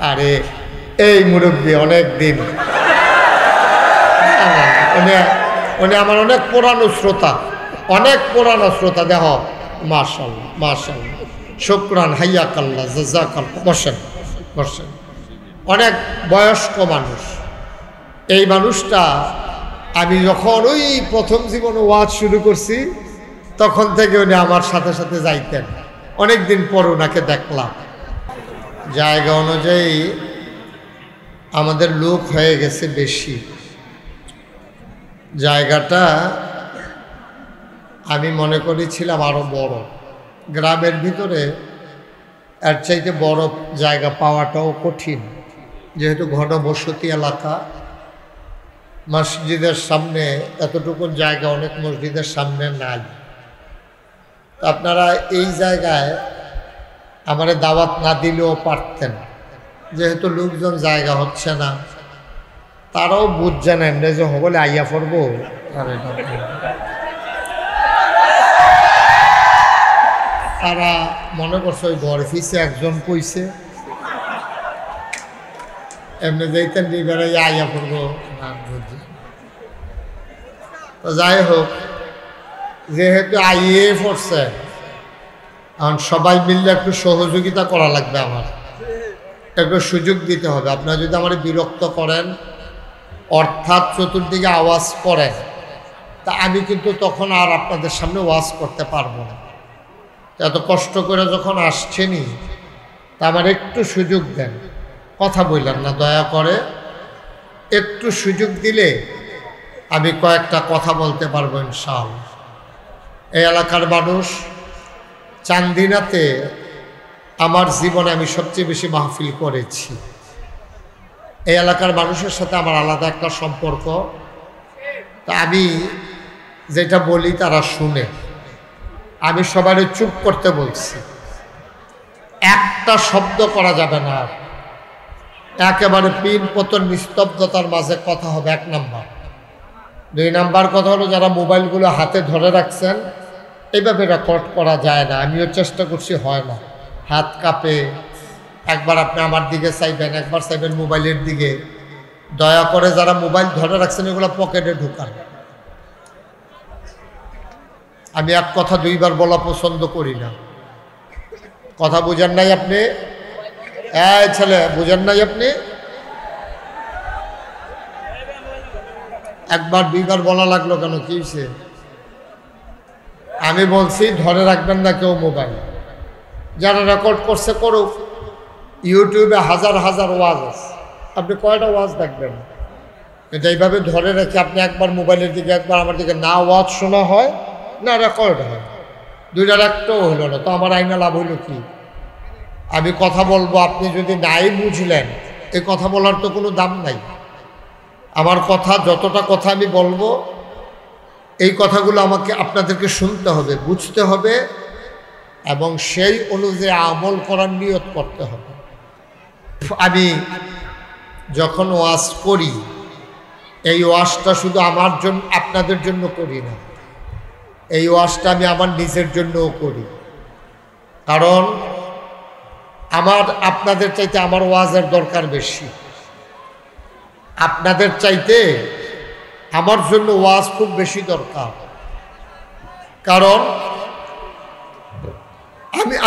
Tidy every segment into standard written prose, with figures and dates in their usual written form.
আরে এই মুরব্বী অনেক দিন, উনি আমার অনেক পুরানো শ্রোতা, দেহ। মাশাআল্লাহ মাশাআল্লাহ, শুকরান, হাইয়াকাল্লাহ, জাযাকাল্লাহ। বসেন। অনেক বয়স্ক মানুষ। এই মানুষটা আমি যখন ওই প্রথম জীবনে ওয়াজ শুরু করছি তখন থেকে উনি আমার সাথে সাথে যাইতেন। অনেক দিন পর ওনাকে দেখলাম। জায়গা অনুযায়ী আমাদের লোক হয়ে গেছে বেশি। জায়গাটা আমি মনে করেছিলাম আরো বড়। গ্রামের ভিতরে এর চাইতে বড় জায়গা পাওয়াটাও কঠিন, যেহেতু ঘনবসতি এলাকা। মসজিদের সামনে এতটুকু জায়গা অনেক মসজিদের সামনে নাই। আপনারা এই জায়গায় আমারে দাওয়াত না দিলেও পারতেন, যেহেতু লোকজন জায়গা হচ্ছে না। তারাও বুঝছেন এমনি যে হবলে আইয়া পড়বো। তারা মনে করছে ওই ঘর ফিসে একজন কইছে এমনি যাইতেন বেড়াই আইয়া পড়বো। তো যাই হোক, যেহেতু আইয়ে পড়ছে এখন সবাই মিললে একটু সহযোগিতা করা লাগবে। আমার একটু সুযোগ দিতে হবে। আপনারা যদি আমার বিরক্ত করেন, অর্থাৎ চতুর্দিকে আওয়াজ করেন, তা আমি কিন্তু তখন আর আপনাদের সামনে ওয়াজ করতে পারবো না। এত কষ্ট করে যখন আসছেনি, তা আমার একটু সুযোগ দেন। কথা বললেন না, দয়া করে একটু সুযোগ দিলে আমি কয়েকটা কথা বলতে পারবো ইনশাআল্লাহ। এই এলাকার মানুষ, চান্দিনাতে আমার জীবনে আমি সবচেয়ে বেশি মাহফিল করেছি। এই এলাকার মানুষের সাথে আমার আলাদা একটা সম্পর্ক। তা আমি যেটা বলি তারা শুনে। আমি সবাই চুপ করতে বলছি, একটা শব্দ করা যাবে না। একেবারে পিন পতন নিস্তব্ধতার মাঝে কথা হবে। 1 নাম্বার। 2 নাম্বার কথা হলো, যারা মোবাইলগুলো হাতে ধরে রাখছেন, এইভাবে রেকর্ড করা যায় না। আমিও চেষ্টা করছি, হয় না, হাত কাঁপে। একবার আপনি আমার দিকে চাইবেন, একবার চাইবেন মোবাইলের দিকে। দয়া করে যারা মোবাইল ধরে রাখছেন এগুলো পকেটে ঢুকান। আমি এক কথা 2 বার বলা পছন্দ করি না। কথা বুঝেন নাই আপনি? এই ছেলে, বুঝেন নাই আপনি? একবার 2 বার বলা লাগলো কেন? কি হয়েছে? আমি বলছি ধরে রাখবেন না কেউ মোবাইল। যারা রেকর্ড করছে করুক। ইউটিউবে হাজার হাজার ওয়াজ আছে, আপনি কয়টা ওয়াজ দেখবেন? এটা এইভাবে ধরে রেখে আপনি একবার মোবাইলের দিকে, একবার আমার দিকে, না ওয়াজ শোনা হয় না রেকর্ড হয়। 2টার একটাও হইল না, তো আমার আইনা লাভ হইল কি? আমি কথা বলবো, আপনি যদি নাই বুঝলেন, এই কথা বলার তো কোনো দাম নাই। আমার কথা, যতটা কথা আমি বলবো, এই কথাগুলো আমাকে আপনাদেরকে শুনতে হবে, বুঝতে হবে, এবং সেই অনুযায়ী আমল করার নিয়ত করতে হবে। আমি যখন ওয়াজ করি, এই ওয়াজটা শুধু আমার জন্য, আপনাদের জন্য করি না। এই ওয়াজটা আমি আমার নিজের জন্যও করি। কারণ আমার আপনাদের চাইতে আমার ওয়াজের দরকার বেশি। আপনাদের চাইতে আমার জন্য ওয়াজ খুব বেশি দরকার। কারণ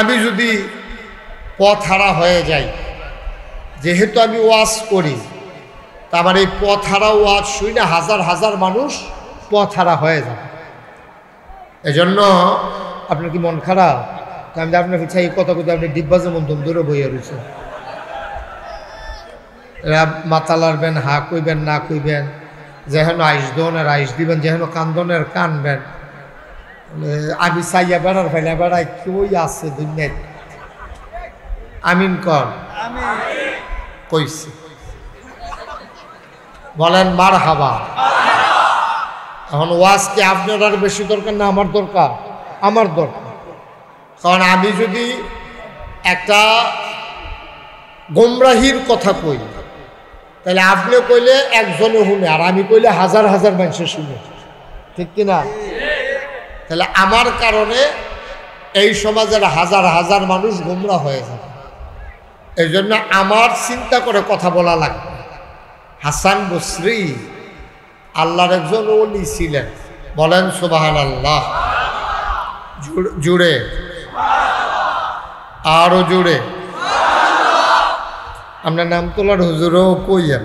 আমি যদি পথ হারা হয়ে যাই, যেহেতু আমি ওয়াজ করি, তা আমার এই পথ হারা ওয়াজ শুনে হাজার হাজার মানুষ পথ হারা হয়ে যাবে। এজন্য আপনার কি মন খারাপ? আমি আপনাকে চাই এই কথা কথা আপনি ডিব্বা যেমন দূরে বইয়া রয়েছে, মাথা লাড়বেন, হা কইবেন, না কইবেন, যেহেন আইস দনের আইস দিবেন, যেহেন কান্দনের কানবেন। আমি চাইয়া বেড়ার ফেলে বেড়াই কই আছে দুনিয়ায়? আমিন কর। কইছে বলেন মার হাবা। এখন ওয়াজ কি আপনার আর বেশি দরকার না আমার দরকার? আমার দরকার। কারণ আমি যদি একটা গোমরাহির কথা কই, তাহলে আপনি কইলে একজনে শুনে, আর আমি কইলে হাজার হাজার মানুষে শুনে, ঠিক কিনা? তাহলে আমার কারণে এই সমাজের হাজার হাজার মানুষ গোমরা হয়ে যাবে। এই জন্য আমার চিন্তা করে কথা বলা লাগবে। হাসান বসরি আল্লাহর একজন ওলি ছিলেন, বলেন সুবহানাল্লাহ। জুড়ে আরো জুড়ে। আপনার নামতলার হুজুরও কইয়েন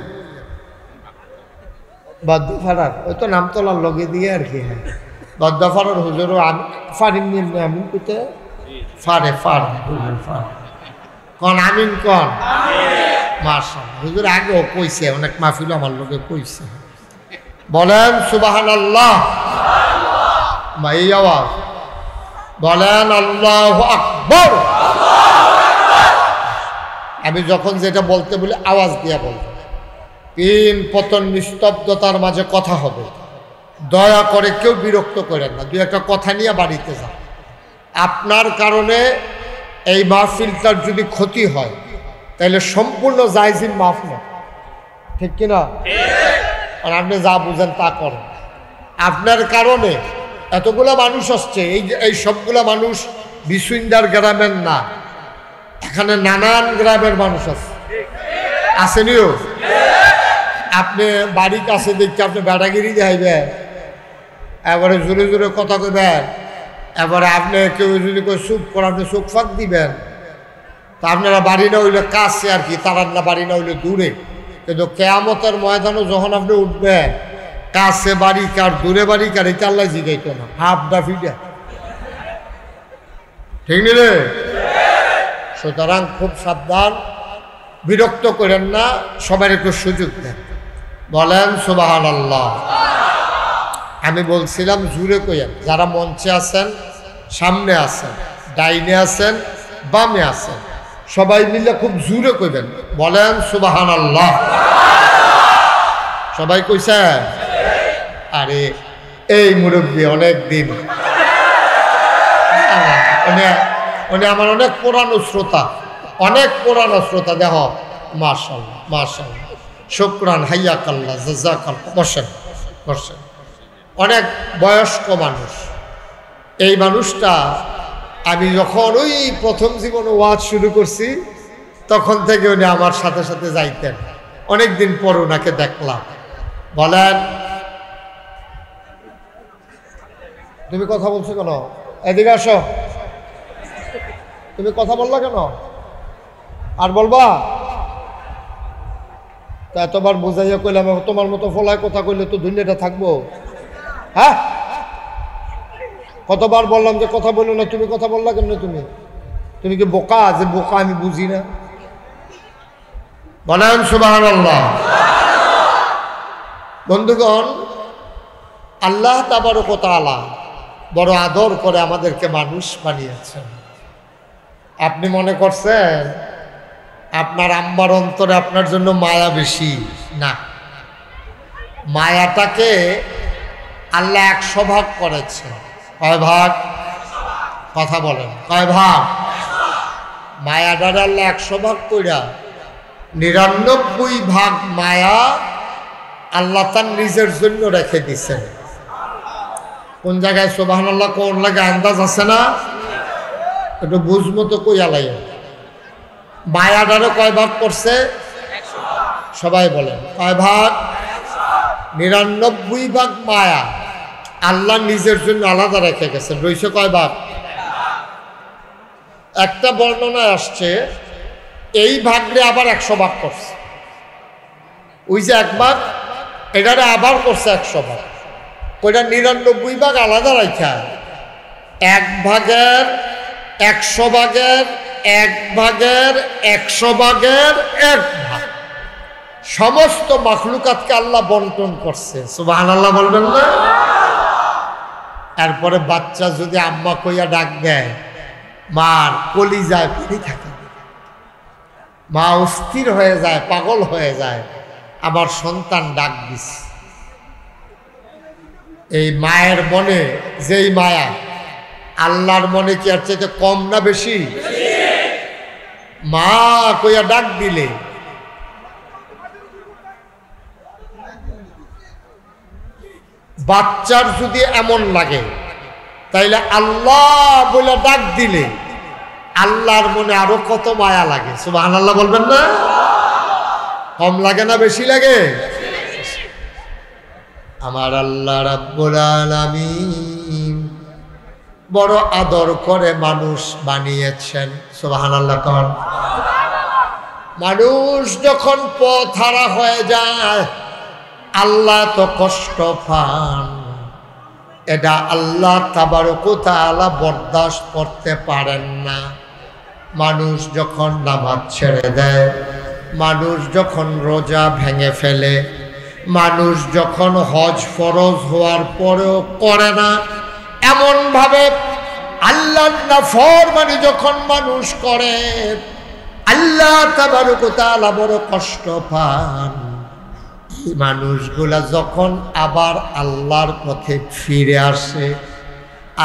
বদ্ধফাড়ার, ওই তো নামতলার লগে দিয়ে আর কি। হ্যাঁ, বদ্ধফাড়ার হুজুরও আমি ফারিন নিয়ে আমি কোথায় ফারে কন আমিন কন মাশাআল্লাহ। হুজুর আগেও কইছে, অনেক মাহফিল আমার লোকে কইছে, বলেন সুবহানাল্লাহ। এই আওয়াজ বলেন আল্লাহু আকবার। আমি যখন যেটা বলতে বলি আওয়াজ দিয়া বলবো। তিন পতন নিস্তব্ধতার মাঝে কথা হবে, দয়া করে কেউ বিরক্ত করেন না, দুই একটা কথা নিয়ে বাড়িতে যান। আপনার কারণে এই মাহফিলটার যদি ক্ষতি হয় তাহলে সম্পূর্ণ জায়জিন মাফ না, ঠিক কিনা? আর আপনি যা বুঝেন তা করেন। আপনার কারণে এতগুলা মানুষ আসছে, এই সবগুলা মানুষ বিসুইন্দার গ্রামের না, এখানে নানান গ্রামের মানুষ আছে, আসেনিও। আপনি বাড়ির কাছে দেখছি আপনি বেড়াগিরি দেখাইবেন, এবারে জোরে জোরে কথা কইবেন, এবারে আপনি কেউ যদি চুপ করে আপনি চোখ ফাঁক দিবেন। তা আপনারা বাড়ি না হইলে কাছে আর কি, তার না বাড়ি না হইলে দূরে। কিন্তু কেয়ামতের ময়দানে যখন আপনি উঠবেন, কাছে বাড়ি কার দূরে বাড়ি কার এটা আল্লাহ জিগাইতো না, হাফ ডাফিটা, ঠিক নি রে? সুতরাং খুব সাবধান, বিরক্ত করেন না, সবার একটু সুযোগ দেন, বলেন সুবহানাল্লাহ। আমি বলছিলাম জুড়ে কইয়েন, যারা মঞ্চে আছেন, সামনে আছেন, ডাইনে আছেন, বামে আছেন, সবাই মিলে খুব জুড়ে কইবেন, বলেন সুবহানাল্লাহ। সবাই কইছেন? আরে এই মুরব্বী অনেক দিন, উনি আমার অনেক পুরানো শ্রোতা, অনেক পুরানো শ্রোতা। দেখো মাশাআল্লাহ মাশাআল্লাহ, শুকরান, হাইয়াকাল্লাহ, জাযাকাল্লাহ। বসেন বসেন। অনেক বয়স্ক মানুষ। এই মানুষটা আমি যখন ওই প্রথম জীবনে ওয়াজ শুরু করছি তখন থেকে উনি আমার সাথে সাথে যাইতেন। অনেকদিন পর ওনাকে দেখলাম। বলেন, তুমি কথা বলছো কেন? এদিকে আসো। তুমি কথা বললা কেন? আর বলবা? তা এতবার বুঝাইয়া কইলাম, তোমার মতো ফলায় কথা কইলে তো দুনিয়াটা থাকবো। হ্যাঁ, কতবার বললাম যে কথা বললো না, তুমি কথা বললা কেন? তুমি কি বোকা? যে বোকা আমি বুঝি না? বলেন সুবহানাল্লাহ। বন্ধুগণ, আল্লাহ তাবারক ওয়া তাআলা বড় আদর করে আমাদেরকে মানুষ বানিয়েছেন। আপনি মনে করছেন আপনার আম্মার অন্তরে আপনার জন্য মায়া বেশি? না, মায়াটাকে আল্লাহ 100 ভাগ করেছে। কয় ভাগ? কথা বলেন, কয় ভাগ? মায়াটারে আল্লাহ 100 ভাগ কইরা 99 ভাগ মায়া আল্লাহ তার নিজের জন্য রেখে দিছেন। কোন জায়গায় সুবহানাল্লাহ কোন লাগে আন্দাজ আছে না? একটু বুঝবো তো কইয়া লাগে। মায়াটারে কয় ভাগ করছে? সবাই বলেন কয় ভাগ? 99 ভাগ মায়া আল্লাহ নিজের জন্য আলাদা রেখে গেছেন। রইছে কয় ভাগ? একটা বর্ণনায় আসছে এই ভাগরে আবার 100 ভাগ করছে। ওই যে 1 ভাগ, এটারে আবার করছে 100 ভাগ। ওইটা 99 ভাগ আলাদা রাখা 1 ভাগের 100 ভাগের 1 ভাগের 100 ভাগের 1 ভাগ সমস্ত মাখলুকাতকে আল্লাহ বন্টন করছে। সুবহানাল্লাহ বলবেন না? এরপরে বাচ্চা যদি আম্মা কইয়া ডাক দেয়, মার কলিজায় পানি থাকে, মা অস্থির হয়ে যায়, পাগল হয়ে যায়, আমার সন্তান ডাক দিস। এই মায়ের মনে যেই মায়া, আল্লাহর মনে কি আর চাইতে কম না বেশি? মা কইয়া ডাক দিলে বাচ্চার যদি এমন লাগে, তাইলে আল্লাহ বলে ডাক দিলে আল্লাহর মনে আরো কত মায়া লাগে, সুবহানাল্লাহ বলবেন না? কম লাগে না বেশি লাগে? আমার আল্লাহ রাব্বুল আলামিন বড় আদর করে মানুষ বানিয়েছেন, সুবহানাল্লাহ। কোন মানুষ যখন পথহারা হয়ে যায় আল্লাহ তো কষ্ট পান, এটা আল্লাহ তাবারক ওয়া তাআলা বরদাস্ত করতে পারেন না। মানুষ যখন নামাজ ছেড়ে দেয়, মানুষ যখন রোজা ভেঙে ফেলে, মানুষ যখন হজ ফরজ হওয়ার পরেও করে না, এমনভাবে আল্লাহর নাফরমানি যখন মানুষ করে আল্লাহ তাবারক ওয়া তাআলা বড় কষ্ট পান। এই মানুষগুলা যখন আবার আল্লাহর পথে ফিরে আসে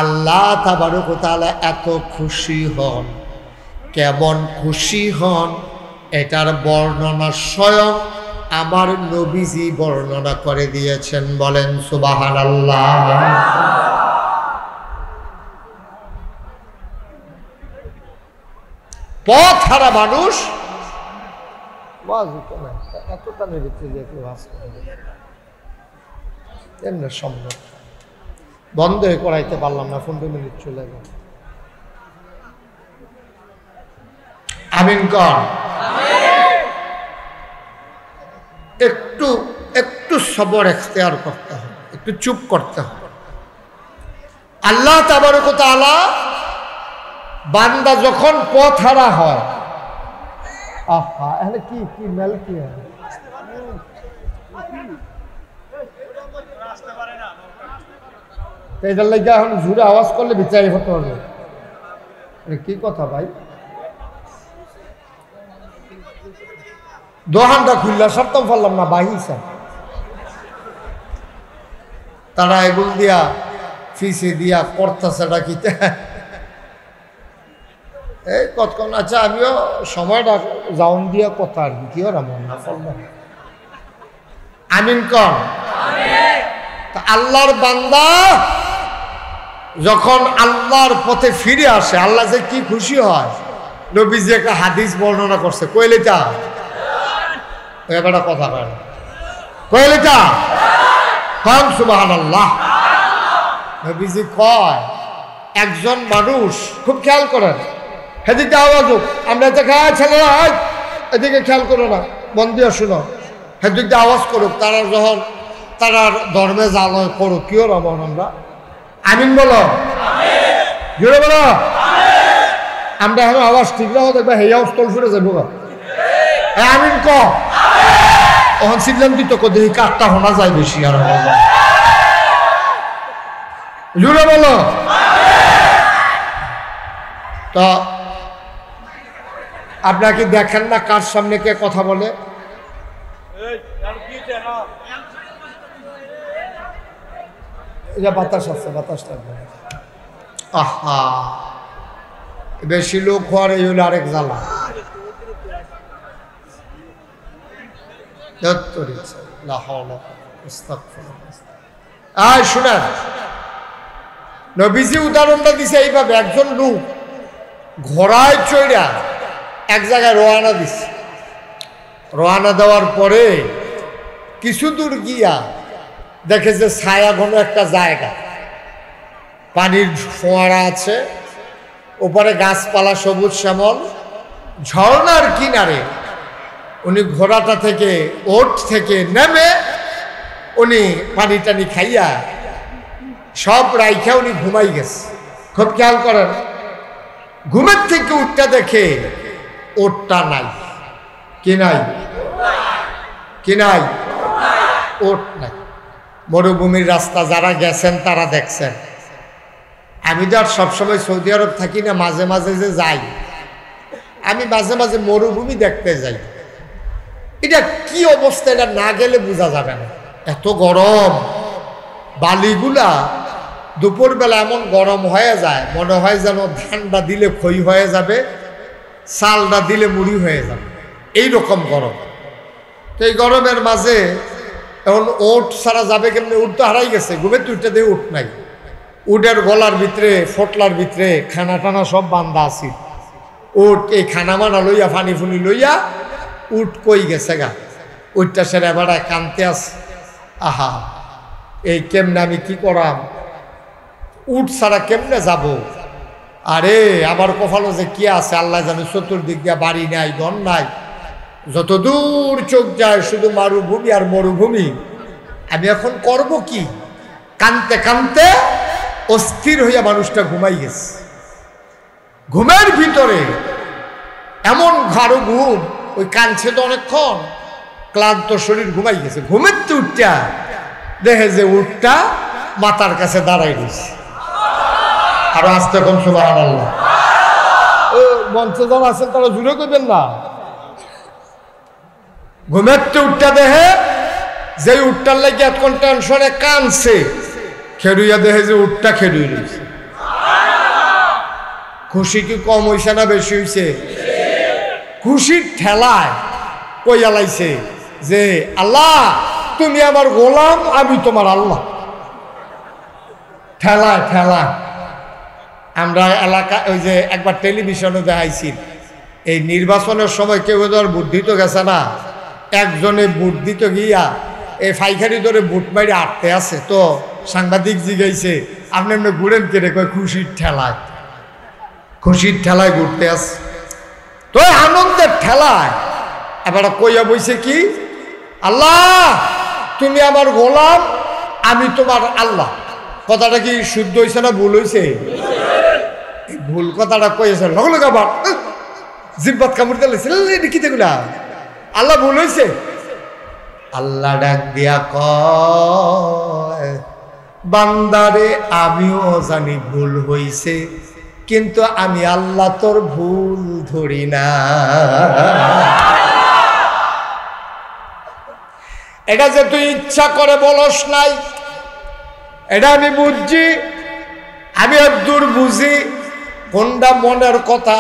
আল্লাহ তাবারক ওয়া তাআলা এত খুশি হন। কেমন খুশি হন এটার বর্ণনা স্বয়ং আমার নবীজি বর্ণনা করে দিয়েছেন, বলেন সুবহানাল্লাহ। পথ হারা মানুষ সম্ভব বন্ধ করাইতে পারলাম না, 15 মিনিট চলে গেল। আমিন কর। একটু একটু সবর এখতিয়ার করতে হবে, একটু চুপ করতে হবে। আল্লাহ তাবারক ওয়া তাআলা বান্দা যখন পথ হারা হয়, আহা এখানে কি কি মেল কি এটার লাগে এখন জোরে আওয়াজ করলে বিচারি হতে হবে। কি কথা ভাই, দোহানটা খুললা সপ্তম পারলাম না বাহিসা, তারা এগুল দিয়া ফিসে দিয়া করতেছে ডাকিতে এই কতক্ষণ। আচ্ছা আমিও সময়টা যাউন দিয়া কথা আর কি ওরা মন না করলাম। আমিন কর। আল্লাহর বান্দা যখন আল্লাহর পথে ফিরে আসে আল্লাহ যে কি খুশি হয়। নবীজি একটা হাদিস বর্ণনা করছে, কইলেটা এবারটা কথা কয় কইলেটা কম সুবহানাল্লাহ। নবীজি কয় একজন মানুষ, খুব খেয়াল করেন, সেদিকে আওয়াজ হোক, আমরা দেখা ছেলেরা এদিকে খেয়াল করো না, মন দিয়ে শুনো, সেদিকে আওয়াজ করুক, তারা যখন তারা ধর্মে জালয় করুক, কিও রমন আমরা আমিন বলো, জোরে বলো। আমরা এখন আওয়াজ ঠিক না দেখবে হেয়া স্থল ফিরে যাবো, আমিন ক ওখান সিদ্ধান্ত দিত দেখি কাঠটা হোনা যায় বেশি, আর জোরে বলো। তো আপনাকে দেখেন না কার সামনে কে কথা বলে? এটা বাতাস আছে, বাতাস থাকবে। আহা বেশি লোক হওয়ার এই হলো আরেক জ্বালা। শুনেন, নবীজি উদাহরণটা দিছে এইভাবে, একজন লোক ঘোড়ায় চড়া এক জায়গায় রওনা দিছে। রওনা দেওয়ার পরে কিছু দূর গিয়া দেখে যে ছায়া ঘন একটা জায়গা, পানির ফোয়ারা আছে, উপরে গাছপালা সবুজ শ্যামল, ঝর্ণার কিনারে উনি ঘোড়াটা থেকে ওট থেকে নেমে উনি পানি টানি খাইয়া সব রাইখা উনি ঘুমাই গেছে। খুব খেয়াল করেন, ঘুমের থেকে উঠটা দেখে ওটটা নাই। কি নাই? কি নাই? ওট নাই। মরুভূমির রাস্তা যারা গেছেন তারা দেখছেন। আমি তো আর সবসময় সৌদি আরব থাকি না, মাঝে মাঝে যে যাই, আমি মাঝে মাঝে মরুভূমি দেখতে যাই। এটা কি অবস্থা, এটা না গেলে বোঝা যাবে না। এত গরম, বালিগুলা দুপুরবেলা এমন গরম হয়ে যায়, মনে হয় যেন ধানটা দিলে খই হয়ে যাবে, চালটা দিলে মুড়ি হয়ে যাবে, এইরকম গরম। তো এই গরমের মাঝে এখন ওট ছাড়া যাবে কেমনি? উট তো হারাই গেছে, ঘুমের তুইটা দিয়ে উঠ নাই। উটের গলার ভিতরে ফটলার ভিতরে খানা টানা সব বান্ধা আছে, উঠ এই খানা মানা লইয়া ফানি ফুনি লইয়া উঠ কই গেছে গা। উঠটা সেরে এবার কানতে আছে, আহা এই কেমনে আমি কি করাম, উঠ ছাড়া কেমনে যাব। আরে আমার কপালে যে কি আছে আল্লাহ জানে, চতুর্দিক দিয়া বাড়ি নাই, ঘর নাই, যত দূর চোখ যায় শুধু মরুভূমি আর মরুভূমি। আমি এখন করব কি? কানতে কানতে অস্থির হইয়া মানুষটা ঘুমাই গেছে। ঘুমের ভিতরে এমন ঘাড়ো ঘুম, ওই কানছে তো অনেকক্ষণ, ক্লান্ত শরীর ঘুমাই গেছে। ঘুমের তো উঠটা দেখে যে উঠটা মাথার কাছে দাঁড়াই রয়েছে। আরো আসতে কম সুবহানাল্লাহ। মঞ্চে যারা আছেন তারা জুড়ে করবেন না। ঘুমের তো উঠটা দেখে যে উঠটার লাগে এতক্ষণ টেনশনে কানছে, খেরুইয়া দেখে যে উঠটা খেরুই রয়েছে। খুশি কি কম হইছে না বেশি হইছে? খুশির ঠেলায় কইয়া লাইছে যে আল্লাহ তুমি আমার গোলাম, আমি তোমার আল্লাহ। ঠেলায় ঠেলায় আমরা এলাকা ওই যে একবার টেলিভিশনে দেখাইছি, এই নির্বাচনের সময় কেউ ধর ভোট দিতে গেছে না, একজনে ভোট দিতে গিয়া এই ফাইখারি ধরে ভোট মারি আটতে আছে, তো সাংবাদিক জিগাইছে আপনি এমনি ঘুরেন কেড়ে, কয় খুশির ঠেলায়। খুশির ঠেলায় ঘুরতে আছে, তো আনন্দের ঠেলায় এবার কইয়া বইছে কি আল্লাহ তুমি আমার গোলাম, আমি তোমার আল্লাহ। কথাটা কি শুদ্ধ হয়েছে না ভুল হয়েছে? ভুল কথাটা কইছে লগে লগে আবার জিব্বাত কামড় দিলে কি দেখলা আল্লাহ ভুল হয়েছে। আল্লাহ ডাক দিয়া কয় বান্দারে আমিও জানি ভুল হইছে, কিন্তু আমি আল্লাহ তোর ভুল ধরি না। এটা যে তুই ইচ্ছা করে বলস নাই, এটা আমি বুঝছি। আমি একদূর বুঝি কোনটা মনের কথা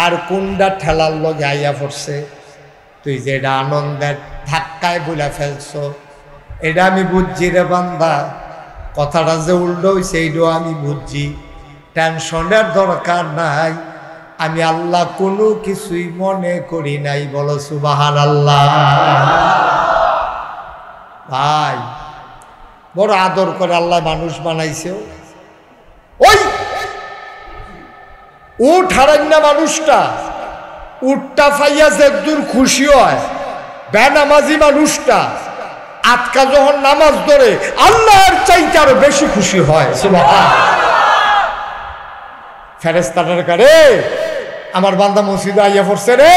আর কোনটা ঠেলার লগে আইয়া পড়ছে। তুই যে এটা আনন্দের ধাক্কায় বলে ফেলছ, এটা আমি বুঝছি রে বান্দা। কথাটা যে উল্টো হয়েছে এইটাও আমি বুঝছি। টেনশনের দরকার নাই, আমি আল্লাহ কোনো কিছুই মনে করি নাই। বলো সুবহানাল্লাহ। ভাই বড় আদর করে আল্লাহ মানুষ বানাইছে। ওই উঠ হারান না মানুষটা, উঠটা ফাইয়া যে দূর খুশি হয়, বেনামাজি মানুষটা আটকা যখন নামাজ ধরে আল্লাহর চাইতে আরো বেশি খুশি হয়। সুবহানাল্লাহ। ফেরেশতাদের কারে আমার বান্দা মসজিদে আইয়া পড়ছে রে,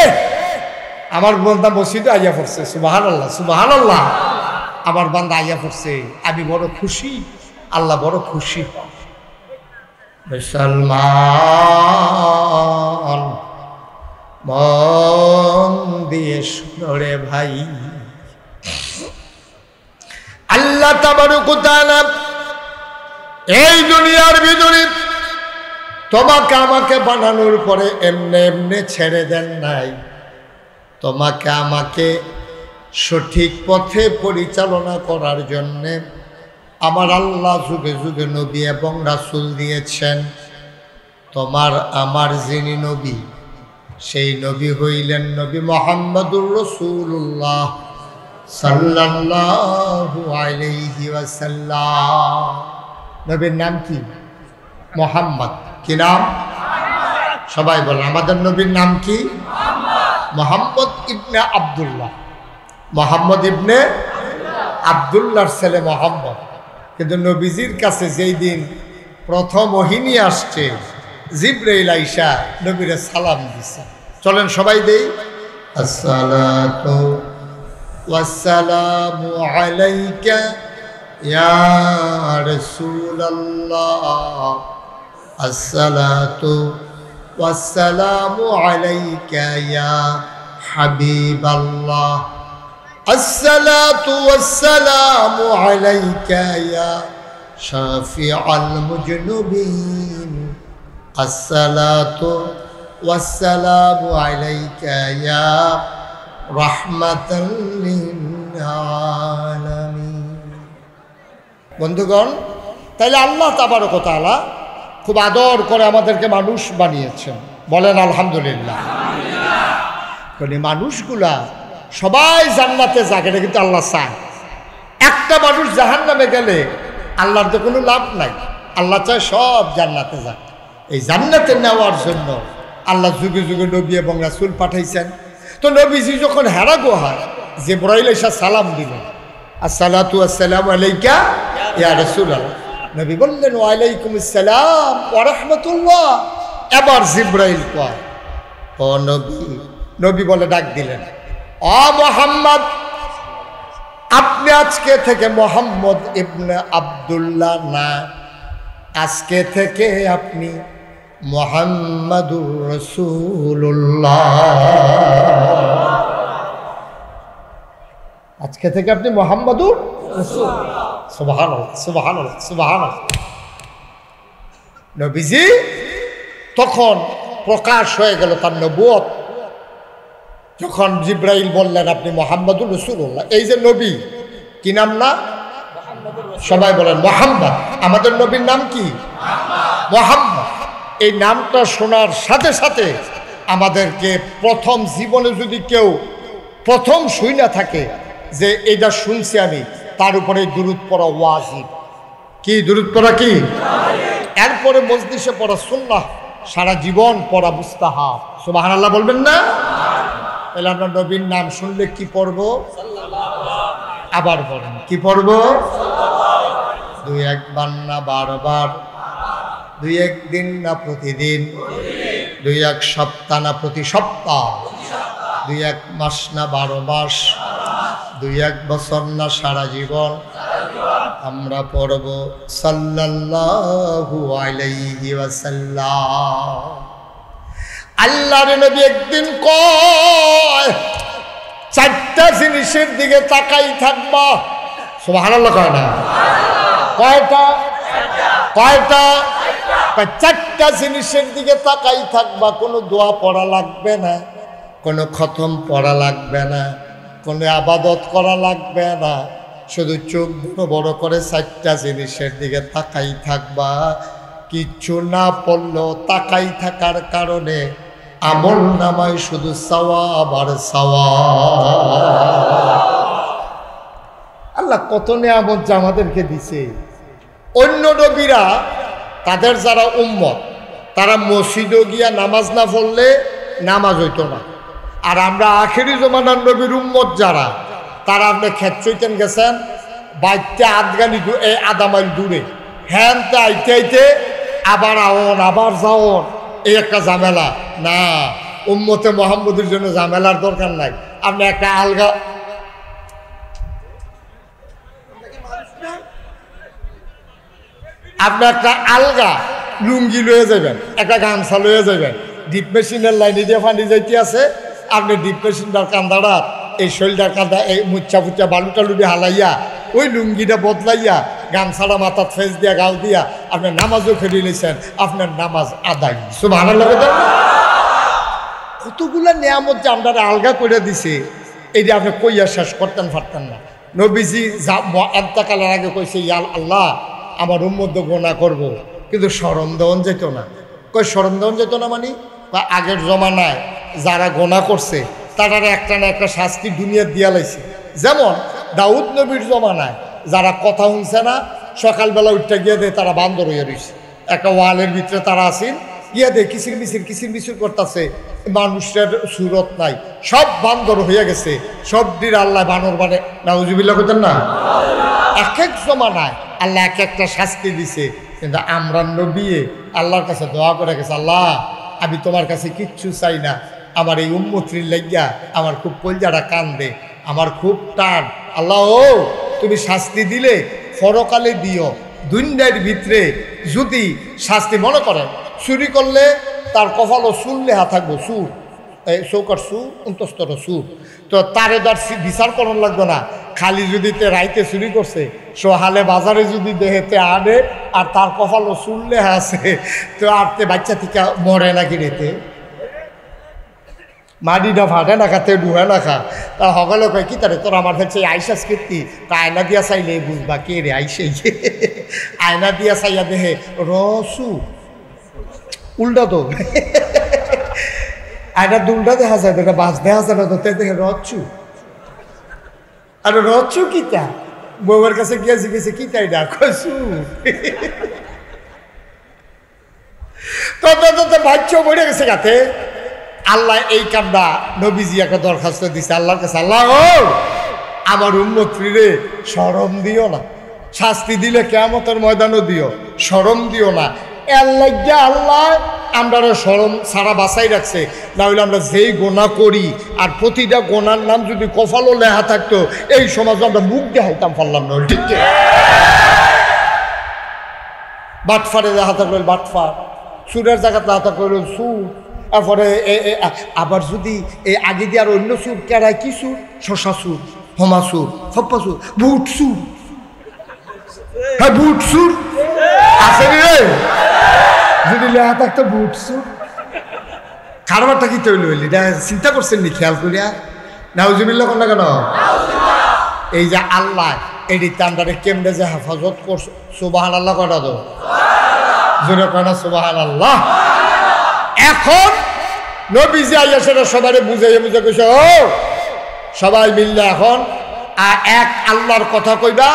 আমার বান্দা মসজিদে আইয়া পড়ছে। সুবহানাল্লাহ সুবহানাল্লাহ। আমার বান্দা আইয়া পড়ছে, আমি বড় খুশি, আল্লাহ বড় খুশি। মুসলমান মন দিয়ে শুনরে ভাই, আল্লাহ তাবারক ওয়া তাআলা এই দুনিয়ার ভিতরে তোমাকে আমাকে বানানোর পরে এমনি এমনি ছেড়ে দেন নাই। তোমাকে আমাকে সঠিক পথে পরিচালনা করার জন্যে আমার আল্লাহ যুগে যুগে নবী এবং রাসূল দিয়েছেন। তোমার আমার যিনি নবী, সেই নবী হইলেন নবী মুহাম্মদুর রাসূলুল্লাহ সাল্লাল্লাহু আলাইহি ওয়াসাল্লাম। নবীর নাম কি? মুহাম্মদ। কি নাম? সবাই বলেন আমাদের নবীর নাম কি? মুহাম্মদ ইবনে আব্দুল্লাহ। মুহাম্মদ ইবনে আব্দুল্লাহর ছেলে মুহাম্মদ। কিন্তু নবীজির কাছে যেই দিন প্রথম ওহী আসছে, জিবরাইল আইসা নবীরে সালাম দিছে। চলেন সবাই দেই। আসসালাতু ওয়াসসালামু আলাইকা ইয়া রাসূলুল্লাহ, আসসালাতু ওয়াসসালামু আলাইকা ইয়া হাবিবাল্লাহ, আসসালাতু ওয়াসসালামু আলাইকা ইয়া শাফিআল মুজনুবিন, আসসালাতু ওয়াসসালামু আলাইকা ইয়া রাহমাতাল লিল আলামিন। বন্ধুগণ, তাইলে আল্লাহ তাবারক ওয়া তাআলা খুব আদর করে আমাদেরকে মানুষ বানিয়েছেন। বলেন আলহামদুলিল্লাহ। কারণ এই মানুষগুলা সবাই জান্নাতে যাক, এটা কিন্তু আল্লাহ চায়। একটা মানুষ জাহান্নামে গেলে আল্লাহর তো কোনো লাভ নাই। আল্লাহ চায় সব জান্নাতে যাক। এই জান্নাতে নেওয়ার জন্য আল্লাহ যুগে যুগে নবী এবং রাসূল পাঠাইছেন। তো নবীজি যখন হেরা গুহায় জিবরাইল এসে সালাম দিলেন, আসসালাতু আসসালামু আলাইকা ইয়া রাসূলুল্লাহ, নবী বললেন ওয়া আলাইকুমুস সালাম ওয়া রাহমাতুল্লাহ। এবার জিবরাইল কয়, ও নবী, নবী বলে ডাক দিলেন, ও মুহাম্মদ, আপনি আজকে থেকে মুহাম্মদ ইবনে আব্দুল্লাহ না, আজকে থেকে আপনি মুহাম্মাদুর রাসূলুল্লাহ। আজকে থেকে আপনি মুহাম্মাদুর রাসূল। সুবহানাল্লাহ, সুবহানাল্লাহ, সুবহানাল্লাহ। নবীজি তখন প্রকাশ হয়ে গেল তার নবুয়ত। যখন জিবরাইল বললেন আপনি মুহাম্মাদুর রাসূলুল্লাহ, এই যে নবী, কি নাম না? সবাই বলেন মুহাম্মদ। আমাদের নবীর নাম কি? মুহাম্মদ। এই নামটা শোনার সাথে সাথে আমাদেরকে প্রথম জীবনে যদি কেউ প্রথম শুই না থাকে যে এটা শুনছি আমি, তার উপরে দুরূদ পড়া ওয়াজিব। কি দুরূদ পড়া? কি? এরপরে মজলিসে পড়া সুন্নাহ, সারা জীবন পড়া মুস্তাহাব। সুবহানাল্লাহ বলবেন না? তাহলে আমরা নবীর নাম শুনলে কি পড়ব? আবার বলেন, কি পড়ব? দুই একবার না বারবার, দুই একদিন না প্রতিদিন, দুই এক সপ্তাহ না প্রতি সপ্তাহ, দুই এক মাস না 12 মাস, দুই এক বছর না সারা জীবন আমরা পড়ব সাল্লাল্লাহু আলাইহি ওয়াসাল্লাম। আল্লাহর নবী একদিন কয়, 4টা জিনিসের দিকে তাকাই থাকবা। সুবহানাল্লাহ কয় না? কয়টা? কয়টা? 4টা জিনিসের দিকে তাকাই থাকবা। কোনো দোয়া পড়া লাগবে না, কোনো খতম পড়া লাগবে না, কোনো আবাদত করা লাগবে না, শুধু চোখ দুটো বড় করে 4টা জিনিসের দিকে তাকাই থাকবা। কিচ্ছু না পড়লেও তাকাই থাকার কারণে আমল নামায় শুধু সওয়াব আর সওয়াব। আল্লাহ কত নিয়ামত যে আমাদেরকে দিছে। অন্য নবীরা তাদের যারা উম্মত, তারা মসজিদে গিয়া নামাজ না পড়লে নামাজ হইতো না। আর আমরা আখেরি জমানার নবীর উম্মত যারা, তারা আপনি ক্ষেত চৈতেন গেছেন, বাইতে আধা মাইল দূরে, হ্যানতে আইতে আইতে আবার আওন আবার যাওন, এই একটা ঝামেলা না। উম্মতে মুহাম্মদের জন্য ঝামেলার দরকার নাই। আপনি একটা আলগা, আপনি একটা আলগা লুঙ্গি লয়ে যাবেন, একটা গামছা লয়ে যাবেন, ডিপ মেশিনের লাইনে দিয়ে ফান্ডি যাইতে আছে, আপনি ডিপ মেশিনটার কান্দাটা এই শরীরটার কান্দা এই মুচ্ছা ফুচ্চা বালুটা লুডি হালাইয়া ওই লুঙ্গিটা বদলাইয়া গামছাটা মাথার ফেস দিয়া গাও দিয়া আপনার নামাজও ফেরিয়ে নিয়েছেন, আপনার নামাজ আদায়। সুবহানাল্লাহ। কতগুলা নিয়ামত যে আমরা আলগা করে দিছে, এইটা আপনি কইয়া শেষ করতেন পারতেন না। নবীজি এন্তকালের আগে কইছে, ইয়া আল্লাহ আমার উম্মত গোনা করব, কিন্তু শরম দেওয়ান যেত না। কই শরম দেওয়ান যেত না মানে? আগের জমানায় যারা গোনা করছে তারা একটা না একটা শাস্তি দুনিয়া দিয়া লাইছে। যেমন দাউদ নবীর জমানায় যারা কথা শুনছে না, সকালবেলা উঠতে গিয়ে দেয় তারা বান্দর হয়ে রয়েছে, একটা ওয়ালের ভিতরে তারা আসেন, গিয়ে দেয় কিসির মিছির করতেছে, মানুষের সুরত নাই, সব বান্দর হয়ে গেছে, সব দিন আল্লাহ বানর মানে নাউজুবিল্লাহ করতেন না। এক এক জমানায় আল্লাহ এক একটা শাস্তি দিছে, কিন্তু আমরা নবী আল্লাহর কাছে দোয়া করে গেছে, আল্লাহ আমি তোমার কাছে কিচ্ছু চাই না, আমার এই উম্মতির লাগিয়া আমার খুব কলজাটা কান্দে, আমার খুব টান, আল্লাহ ও তুমি শাস্তি দিলে পরকালে দিও, দুনিয়ার ভিতরে যদি শাস্তি মনে করেন চুরি করলে তার কপালও সুর লেহা থাকবো, সুর চৌকার সুর অন্তস্তর সুর, তো তারে তার বিচার করার লাগবে না, খালি যদি তে রাইতে চুরি করছে সোহালে বাজারে যদি দেহেতে আনে আর তার কপালও সুর লেহা আছে, তো আর তে বাচ্চা থেকে মরে নাকি রেতে মাটিটা ফাটে না খাতে ডুহে না খা, তা সকলে কয় কি তারে তোর আমার হচ্ছে আইসাস কীর্তি, তা আয়না দিয়া চাইলে বুঝবা কে রে আইসে, আয়না দিয়া চাইয়া দেহে রসু উল্টা তো এটা দুলটা দেখা যায়, এটা বাস দেখা যায় না, তো দেখে রচ্ছু। আর রচ্ছু কিতা বউয়ের কাছে গিয়ে জিজ্ঞেসে কিতা এটা কসু তো বাচ্চা বইরে গেছে গাতে। আল্লাহ এই কামটা নবীজি একটা দরখাস্ত দিছে আল্লাহর কাছে, আল্লাহ ও আমার উম্মতরে শরম দিও না, শাস্তি দিলে কিয়ামতের ময়দানও দিও, শরম দিও না। আল্লাহ আমরা শরম সারা বাসাই রাখছে, না হলে আমরা যেই গোনা করি আর প্রতিটা গোনার নাম যদি কপালও লেখা থাকতো এই সমাজে আমরা মুখ দেখাইতাম পারলাম না। ঠিক বাটফারে লেখা থাকলো বাটফার, সুরের জায়গাতে লেখা থাকলো সুর, তারপরে আবার যদি এই আগে দিয়ে আর অন্য সুর কেরায় কি সুর, শশা সুর, হোমা সুর, ফপ্পা সুর, বুট সুর, হ্যাঁ বুট সুর আছে রে, যদি লেখা থাকতো বুট সুর। কারবারটা কি তৈরি হইলি চিন্তা করছেন নি খেয়াল করিয়া? নাউজুবিল্লাহ কোন না কেন? এই যে আল্লাহ এটি তান্ডারে কেমনে যে হেফাজত করছে, সুবহান আল্লাহ কটা তো জোরে কনা সুবহান আল্লাহ। এখন নবীজি আইয়া সেটা সবাই বুঝাইয়া বুঝে কইছে, ও সবাই মিললে এখন এক আল্লাহর কথা কইবা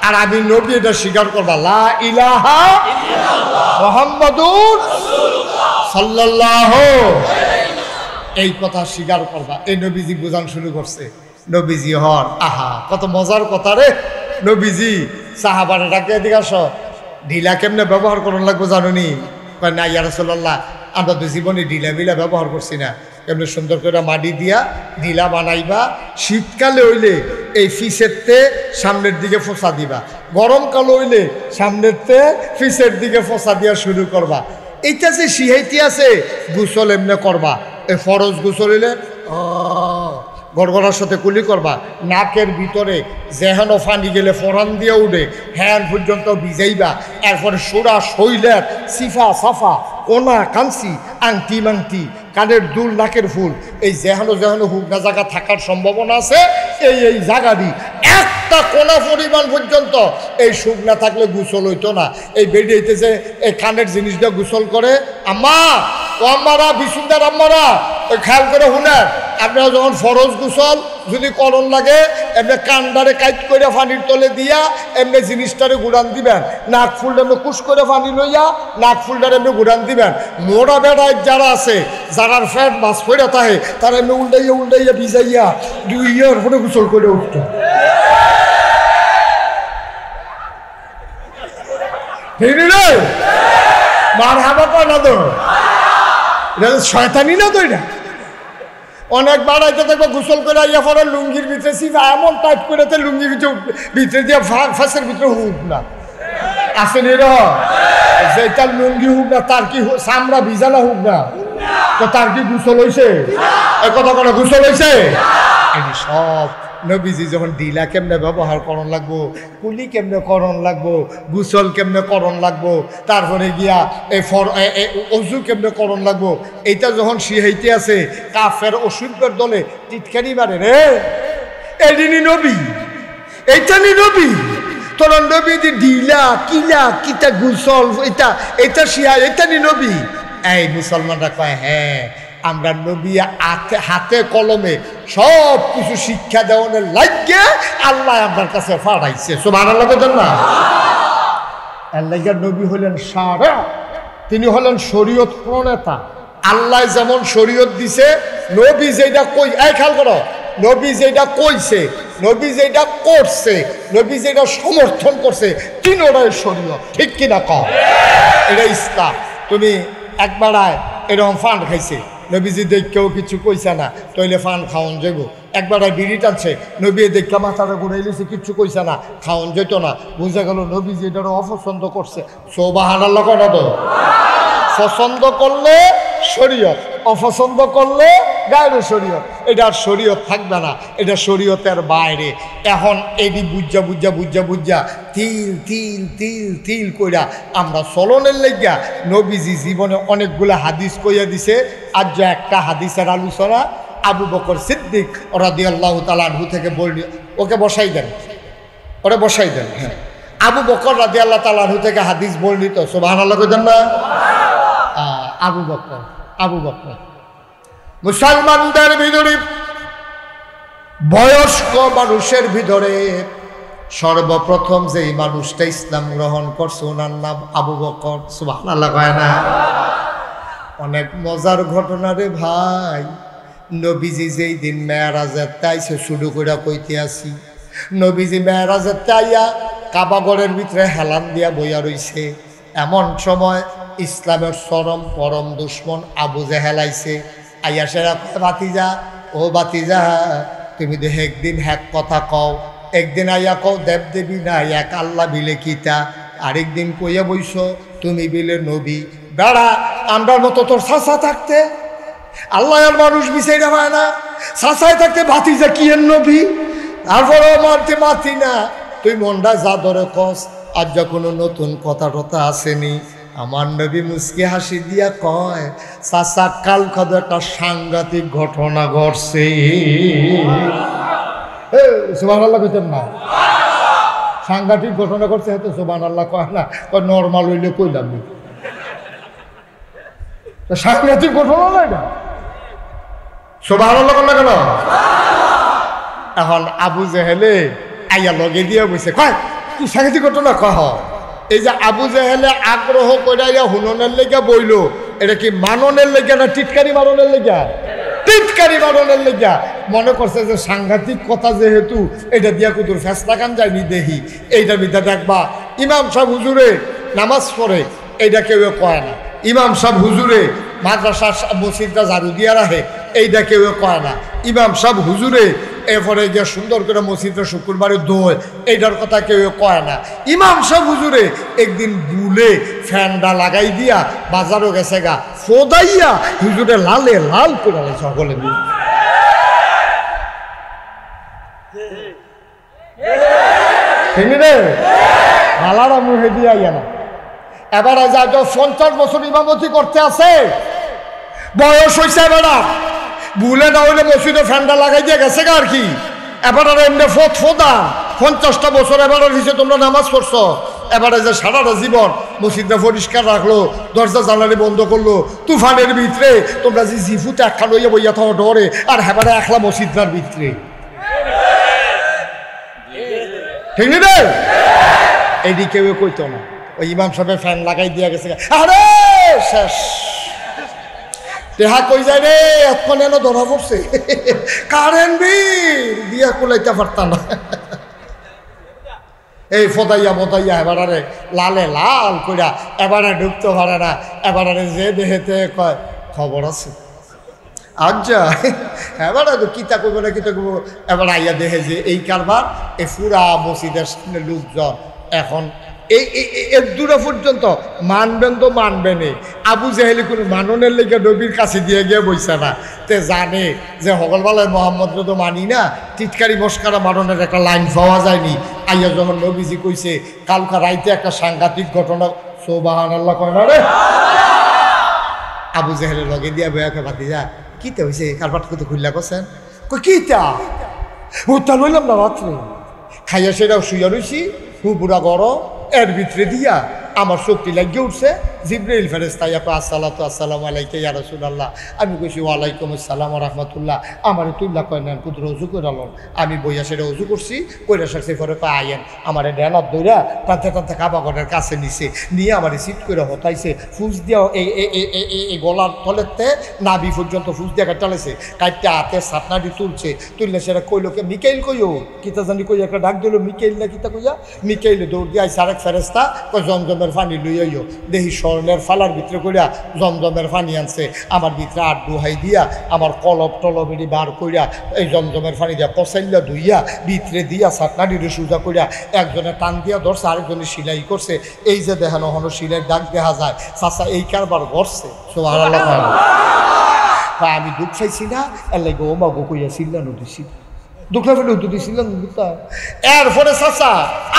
আর আমি নবী এটা স্বীকার করবা, লা ইলাহা মুহাম্মাদুর সাল্লাল্লাহু এই কথা স্বীকার করবা। এই নবীজি বুঝান শুরু করছে। নবীজি হন আহা কত মজার কথা রে। নবীজি সাহাবারে ডাকে এদিকে আসো, ঢিলা কেমনে ব্যবহার করুন লাগবো জানুনি? না ইয়া রাসূলুল্লাহ আমরা তো জীবনে ঢিলা বিলা ব্যবহার করছি না, এমনি সুন্দর করে মাটি দিয়া ঢিলা বানাইবা, শীতকালে হইলে এই ফিসেরতে সামনের দিকে ফোঁসা দিবা, গরমকাল হইলে সামনেরতে ফিসের দিকে ফোঁসা দিয়া শুরু করবা। এইটা যে সিহাইতি আছে গোসল এমনি করবা, এই ফরজ গোসল হইলে গড়গড়ার সাথে কুলি করবা, নাকের ভিতরে যেহেন ফানি গেলে ফরান দিয়ে উঠে হ্যান পর্যন্ত ভিজাইবা, এরপরে সোরা শৈলের সিফা সাফা কোনা কাঞ্চি আংটি মাংটি কানের দুল নাকের ফুল এই যেহেন হুগনা জায়গা থাকার সম্ভাবনা আছে এই জায়গাটি একটা কোনা পরিমাণ পর্যন্ত এই শুকনা থাকলে গোসল হইতো না। এই বেরিয়েতে যে এই কানের জিনিসটা গোসল করে আম্মা ও আম্মারা বিশুদ্ধার আম্মারা ওই খেয়াল করে শুনেন, আপনারা যখন ফরজ গোসল যদি করণ লাগে এমনি কান্ডারে কাইট করে পানির তলে দিয়া এমনি জিনিসটারে গুড়ান দিবেন, নাক ফুলটা এমনি কুশ করে পানি লইয়া নাক ফুলটারে এমনি গুড়ান দিবেন। মোড়া বেড়ায় যারা আছে যারার ফ্যাট মাছ পড়ে থাকে তারা এমনি উল্টাইয়া ভিজাইয়া 2 ইয়ার পরে গোসল করে উঠত। মার হাবা কয় না তো, এটা শয়তানি না তো, এটা অনেক বাড়াইতে দেখবো গোসল করে আইয়া পরে লুঙ্গির ভিতরে সিফা এমন টাইট করেতে লুঙ্গির ভিতরে দিয়ে ফাঁসের ভিতরে হুক না আসেন এরকম, যেটা লুঙ্গি হুক না তার কি চামড়া ভিজানা হুক না তো তার কি গোসল হয়েছে? এ কথা কোনো গোসল হয়েছে? এই সব নবীজি যখন ঢিলা কেমনে ব্যবহার করণ লাগবো, কুলি কেমনে করণ লাগবো, গোসল কেমনে করণ লাগবো, তারপরে গিয়া অজু কেমনে করণ লাগবো, এইটা যখন শিহাইতে আছে কাফের অসুখের দলে টিটকারি মারে রে এদিনই নবী, এইটা নি নবী। তোরা নবী ঢিলা কিলা কিতা গোসল এটা শিহা এটা নি নবী। এই মুসলমানরা কয় হ্যাঁ আমরা নবী হাতে কলমে সব কিছু শিক্ষা দেওয়ানোর লাগে আল্লাহ আপনার কাছে পাঠাইছে। সুবহানাল্লাহ বলেন না? আল্লাহর নবী হলেন সারা, তিনি হলেন শরীয়ত প্রণেতা। আল্লাহ যেমন শরীয়ত দিছে, নবী যেটা কই এই খেয়াল করো, নবী যেটা কইছে, নবী যেটা করছে, নবী যেটা সমর্থন করছে তিনোটাই শরীয়ত। ঠিক কিনা কও? এটা ইসলাম। তুমি একবার এরকম ফান্ড খাইছে, নবীজি দেখেও কিছু কইছে না, তইলে ফান খাওয়ান যাইব। একবার বিড়ি টানছে, নবী দেখে মাথাটা ঘুরাইলেছে, কিচ্ছু কইছে না, খাওয়ান যেত না। বুঝা গেল নবীজি এটারও অপছন্দ করছে। সুবহানাল্লাহ করা তো, পছন্দ করলে শরীয়ত, অপছন্দ করলে গায়ের শরীয়ত। এটা আর শরীয়ত থাকবে না, এটা শরীয়তের বাইরে। এখন এটি বুঝা তিল তিল তিল তিল কইরা আমরা চলনের লেগা নবীজি জীবনে অনেকগুলা হাদিস কইয়া দিছে। আজ যে একটা হাদিসের আলোচনা আবু বকর সিদ্দিক রাদিয়াল্লাহু তাআলা আনহু থেকে বলল, ওকে বসাই দেন, ওরে বসাই দেন। হ্যাঁ, আবু বকর রাদিয়াল্লাহু তাআলা আনহু থেকে হাদিস বর্ণিত। সুবহানাল্লাহ কইতেন না? আবু বকর মুসলমানদের ভিতরে বয়স্ক মানুষের ভিতরে সর্বপ্রথম যেই মানুষটা ইসলাম গ্রহণ করছে ওনার নাম আবু বকর। সুবহানাল্লাহ কয় না? অনেক মজার ঘটনা রে ভাই। নবীজি যেই দিন মেরাজের তাইছে শুরু করে কইতে আসি, নবীজি মেরাজের তাইয়া কাবাগরের ভিতরে হেলান দিয়া বইয়া রইছে। এমন সময় ইসলামের চরম পরম দুশ্মন আবু জেহেল আইছে। আইয়া সেরা বাতিজা, ও বাতিজা তুমি তো একদিন হ্যাক কথা কও, একদিন আইয়া কও দেব দেবী না এক আল্লাহ বিলে কিতা, আরেকদিন কইয়া বইস তুমি বিলে নবী। বেড়া আমরার মতো তোর চাচা থাকতে আল্লাহ আর মানুষ বিচাইরা পায় না, চাচায় থাকতে ভাতিজা কি এর নবী, তারপরেও মারতে মাতি না। তুই মনটা যা ধরে কস, আর যা কোনো নতুন কথা টথা আসেনি। আমার নবী মুস্কি হাসি দিয়া কয়, চাচা কাল কত একটা সাংঘাতিক ঘটনা ঘটছে। সুবহানাল্লাহ কইতেন না? সাংঘাতিক ঘটনা ঘটছে, হয়তো সুবহানাল্লাহ কয় না, নর্মাল হইলে কইলাম সাংঘাতিক ঘটনা না এটা। সুবহানাল্লাহ কেন? এখন আবু জেহেলে আইয়া লগে দিয়ে বসে কয় কি সাংঘাতিক ঘটনা কহ। এই যে আবু জেহেলে আগ্রহ করে হুননের লেগে বইল, এটা কি মাননের লেগে না টিটকারি মারনের লেগে? টিটকারি মারনের লেগে। মনে করছে যে সাংঘাতিক কথা যেহেতু এটা দিয়া কুতুর ফেসলা কান যায়নি দেখি এইটার বিদ্যা দেখবা। ইমাম সাহেব হুজুরে নামাজ পড়ে, এইটা কেউ কয় না। ইমাম সাহেব হুজুরে মাদ্রাসা মসজিদটা ঝাড়ু দিয়া রাখে, এইটা কেউ কয় না। ইমাম সাহেব হুজুরে এরপরে গিয়ে সুন্দর করে মসজিদটা শুক্রবারে দোয়, এইটার কথা কেউ কয় না। ইমাম সাহেব হুজুরে একদিন বুলে ফ্যানটা লাগাই দিয়া বাজারও গেছে গা, ফোদাইয়া হুজুরে লালে লাল করে সকলে মিলে। হালারা মুহে দিয়া ইয়া না। এবার যা 50 বছর ইমামতি করতে আছে, বয়স হয়েছে, এবার ভুলে না হইলে মসজিদে ফ্যানটা লাগাই দিয়ে গেছে গা আর কি। এবার আর এমনি ফোদা 50টা বছর এবার হিসে তোমরা নামাজ পড়ছো। এবারে যে সারাটা জীবন মসজিদটা পরিষ্কার রাখলো, দরজা জানালি বন্ধ করলো, তুফানের ভিতরে তোমরা যে জিফুতে একখান হইয়া বইয়া থাকো ডরে, আর হেবারে একলা মসজিদটার ভিতরে, ঠিক নি রে? এইটি কেউ কইতো না। ওই ইমাম সাহেবের ফ্যান লাগাই দিয়া গেছে, আরে শেষ দেহা কই যায় রে, এখন এনে ধরা পড়ছে কারেন্ট বিল দিয়া কুলাইতে পারতাম না। এই ফদাইয়া বদাইয়া এবারে লালে লাল কইরা এবারে ঢুকতে পারে না। এবারে যে দেহেতে কয় খবর আছে, আচ্ছা এবারে তো কিতা করবো না কিতা করবো। এবার আইয়া দেখে যে এই কারবার, এই পুরা মসজিদের সামনে লোকজন এখন এর দূরে পর্যন্ত মানবেন তো মানবেনি। আবু জেহেলি কোনো মাননের লেগে নবীর কাছে দিয়ে গিয়ে বইছে না, তে জানে যে হকলবেলায় মোহাম্মদকে তো মানি না, টিটকারি মস্কারা মাননের একটা লাইন পাওয়া যায়নি। আইয়া যখন নবীজি কইছে কালকা রাইতে একটা সাংঘাতিক ঘটনা, সুবহানাল্লাহ কয় না রে, আবু জেহেলের লগে দিয়া বয়াকে বাতি যা কিতে হয়েছে, কারবার তো খুললা করছেন, কই কিতা উত্তাল হইলাম না রাত্রে খাইয়া সেটাও শুইয়া রইছি, হুপুরা গরম, এর ভিতরে দিয়া আমার শক্তি লাগিয়ে উঠছে। জিব্রাইল ফেরেশতা ইয়া আসসালাতু আসসালামু আলাইকা ইয়া রাসূলুল্লাহ। আমি কইছি ওয়ালাইকুম আসসালাম ওয়া রাহমাতুল্লাহ। আমার তুল্লা কয় না কুদর ওযু করে আলন। আমি বইয়া সেটা ওযু করছি, কইরা সাথে পরে কয় আইয়েন। আমার ডেনার দইরা টানতে টানতে কাবাগরের কাছে নিছে, নিয়ে আমার সিট করে হতাইছে, ফুস দিয়া এই গলার তলেতে নাভি পর্যন্ত ফুস দিয়া কাটালেছে, কাটতে হাতে সাতনাটি তুলছে, তুললে সেটা কইলোকে মিকাইল কইও কিতা জানি কই একটা ডাক দিল, মিকাইল না কিতা কইয়া, মিকাইল দৌড় দিয়ে আইসা আরেক ফেরেশতা কই জমজমের পানি লইয়াইও। দেখি স্বর্ণের ফালার ভিতরে কইরা জমজমের পানি আনছে, আমার ভিতরে আট দুহাই দিয়া আমার কলব টলবেরি বার কইরা এই জমজমের পানি দিয়া কসাইল্লা ধুইয়া ভিতরে দিয়া সাতনাটিরে সুজা কইরা একজনে টান দিয়া ধরছে, আরেকজনে সিলাই করছে। এই যে দেখানো হলো সিলাইয়ের দাগ দেখা যায়, চাচা এই কারবার ঘটছে। সুবহানাল্লাহ। আমি দুঃখ চাইছি না, এর লাগে ও মাগো কইয়া সিল্লানো দিছি, দুঃখ ফেলে উত্তর দিছিলাম। এরপরে চাচা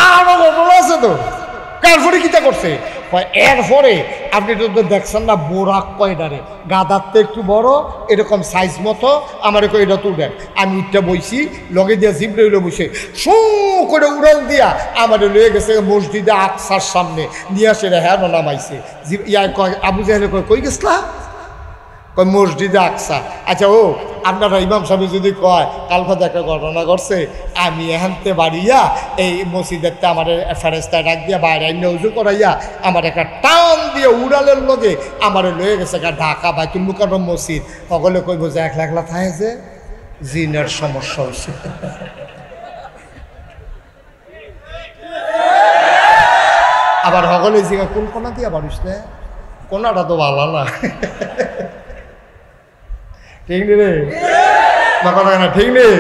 আরো ঘটনা আছে তো, এরপরে কিতা করছে, এরপরে আপনি তো দেখছেন না বোরাক কয়ডারে গাদার তো একটু বড় এরকম সাইজ মতো, আমার এটা তুলবেন। আমি উঠটা বইছি, লগে দিয়া জিব্রাইল বসে শু করে উড়াল দিয়া আমার লয়ে গেছে মসজিদে আকসার সামনে নিয়ে আসে, হ্যাঁ নামাইছে। ইয়া কয় আবু জাহেল কয় কই গেছলা, কয় মসজিদে আকসা। আচ্ছা ও আপনারা ইমাম সাহেব যদি কয় কালকে একটা ঘটনা ঘটছে, আমি এখানতে বাড়িয়া এই মসজিদেরতে আমার ফেরেস্তা ডাক দিয়া বাইরে উজু করাইয়া আমার একটা টান দিয়ে উড়ালের লগে আমার লয়ে গেছে ঢাকা বাইতুল মুকাররম মসজিদ। সকলে কইব যে একলা একলা থাকেছে, জিনের সমস্যা হয়েছে। আবার সকলে জিগা কোন কোনা দিয়া বাড়িস না, কোনাটা তো ভালো না। ঠিক নেই রে কথা না, ঠিক নেই?